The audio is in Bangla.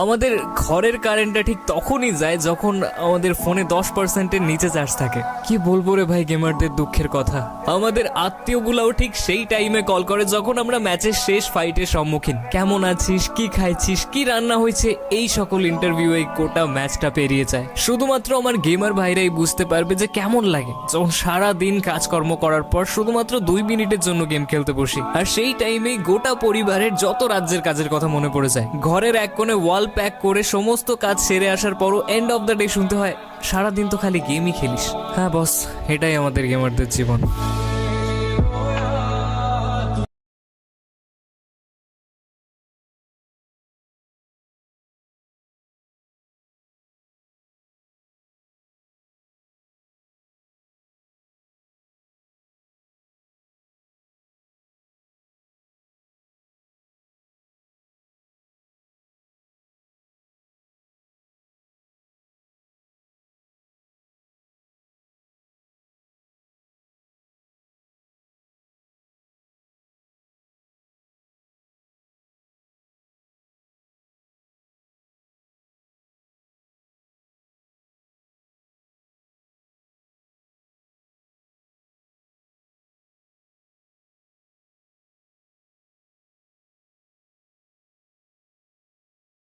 আমাদের ঘরের কারেন্টটা ঠিক তখনই যায় যখন আমাদের ফোনে 10%-এর নিচে চার্জ থাকে। কি বলবো রে ভাই গেমারদের দুঃখের কথা। আমাদের আত্মীয়গুলাও ঠিক সেই টাইমে কল করে যখন আমরা ম্যাচের শেষ ফাইটের সম্মুখীন। কেমন আছিস, কি খাইছিস, কি রান্না হয়েছে, এই সকল ইন্টারভিউ এই গোটা ম্যাচটা পেরিয়ে যায়। শুধুমাত্র আমার গেমার ভাইরাই বুঝতে পারবে যে কেমন লাগে যখন সারা দিন কাজকর্ম করার পর শুধুমাত্র 2 মিনিটের জন্য গেম খেলতে বসি। আর সেই টাইমেই গোটা পরিবারের যত রাজ্যের কাজের কথা মনে পড়ে যায়। ঘরের এক কোণে ওয়াল প্যাক করে সমস্ত কাজ সেরে আসার পরও এন্ড অফ দ্য ডে শুনতে হয়, সারাদিন তো খালি গেমই খেলিস। হ্যাঁ বস, এটাই আমাদের গেমারদের জীবন।